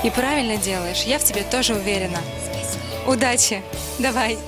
И правильно делаешь, я в тебе тоже уверена. Удачи, давай.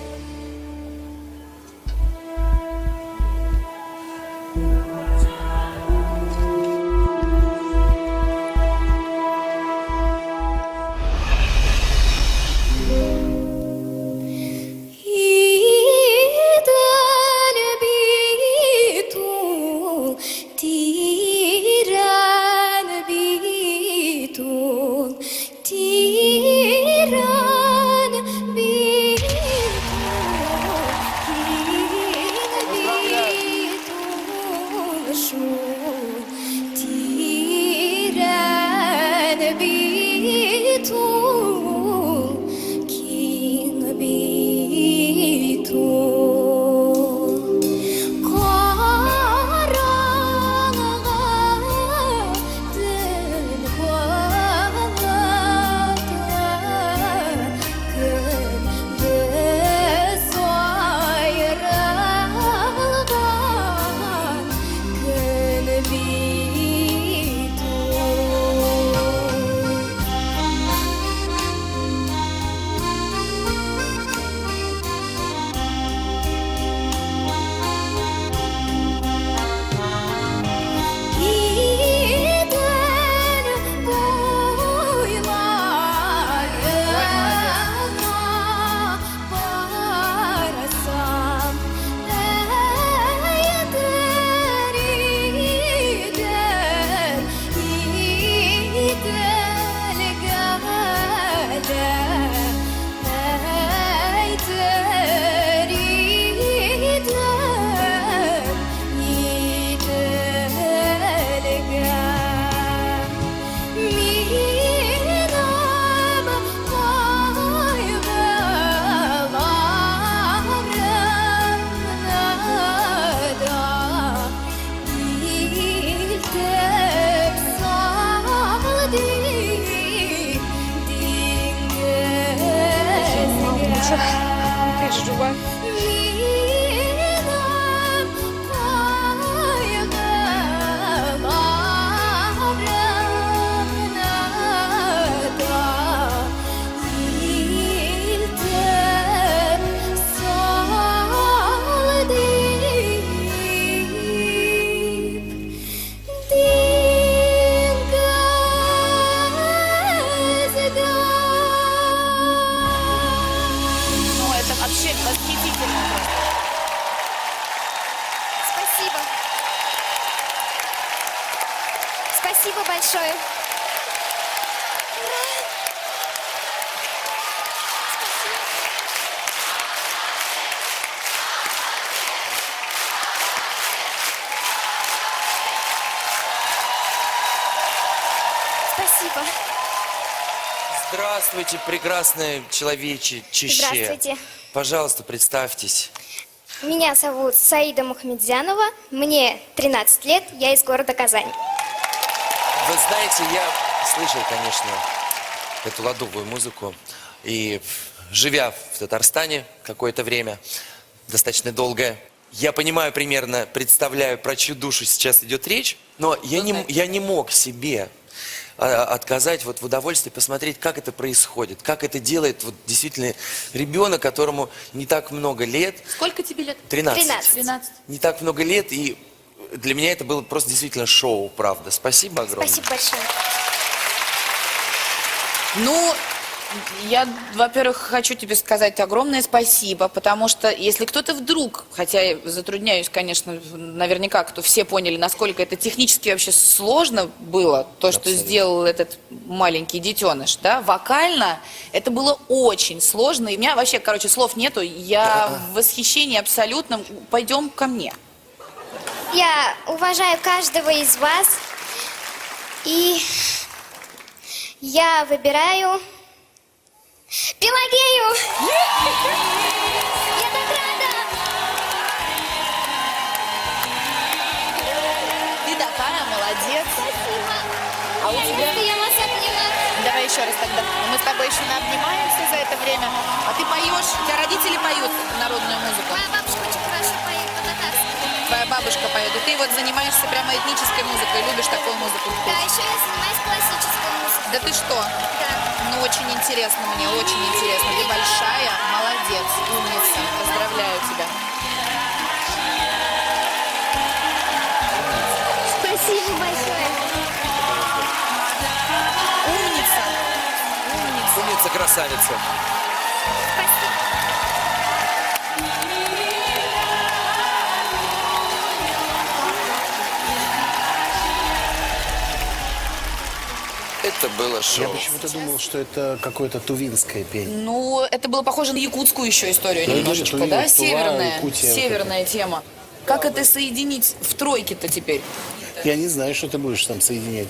Вообще восхитительно просто. Спасибо. Спасибо большое. Спасибо. Здравствуйте, прекрасное человечище. Здравствуйте. Пожалуйста, представьтесь. Меня зовут Саида Мухамедзянова, мне 13 лет, я из города Казань. Вы знаете, я слышал, конечно, эту ладовую музыку. И живя в Татарстане какое-то время, достаточно долгое, я понимаю примерно, представляю, про чью душу сейчас идет речь, но я не мог себе отказать вот в удовольствии посмотреть, как это происходит, как это делает вот действительно ребенок, которому не так много лет. Сколько тебе лет? 13. 13. Не так много лет, и для меня это было просто действительно шоу, правда. Спасибо огромное. Спасибо большое. Ну, я, во-первых, хочу тебе сказать огромное спасибо, потому что если кто-то вдруг, хотя я затрудняюсь, конечно, наверняка, кто все поняли, насколько это технически вообще сложно было, то, что сделал этот маленький детеныш, да, вокально, это было очень сложно, и у меня вообще, короче, слов нету, я в восхищении абсолютном, пойдем ко мне. Я уважаю каждого из вас, и я выбираю Пелагею! Я так рада! Ты такая молодец. Спасибо. А у тебя? Я вас обнимаю. Давай еще раз тогда. Мы с тобой еще обнимаемся за это время. А ты поешь, у тебя родители поют народную музыку? Моя бабушка очень хорошо поет по-татарски. Твоя бабушка поет. И ты вот занимаешься прямо этнической музыкой, любишь такую музыку? Да, еще я занимаюсь классической музыкой. Да ты что? Ну, очень интересно мне, очень интересно. Ты большая, молодец, умница. Поздравляю тебя. Спасибо большое. Умница. Умница. Умница, красавица. Спасибо. Это было Я шоу. почему-то думал, что это какое-то тувинское пение. Ну, это было похоже на якутскую еще историю Ну, немножечко, Тува, да? Тува, Северная, Якутия, вот северная тема. Как это соединить в тройке-то теперь? Я не знаю, что ты будешь там соединять.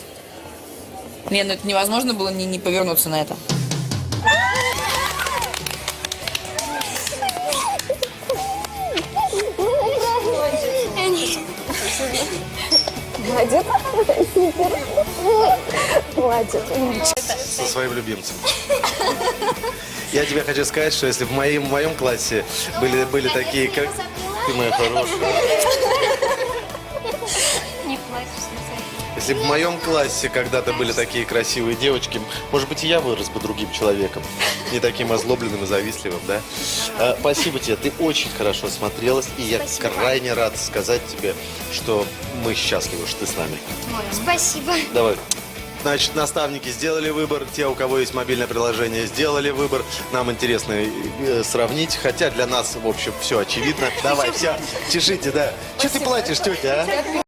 Не, ну это невозможно было не повернуться на это. Со своим любимцем. Я тебе хочу сказать, что если в моем классе были такие, как ты, моя хорошая. Не плачь, Если бы в моем классе когда-то были такие красивые девочки, может быть, и я вырос бы другим человеком. Не таким озлобленным и завистливым, да? Спасибо тебе, ты очень хорошо смотрелась, и я крайне рад сказать тебе, что мы счастливы, что ты с нами. Спасибо. Давай. Значит, наставники сделали выбор, те, у кого есть мобильное приложение, сделали выбор. Нам интересно сравнить, хотя для нас, в общем, все очевидно. Давай, все, чешите, да. Что ты плачешь, тетя, а?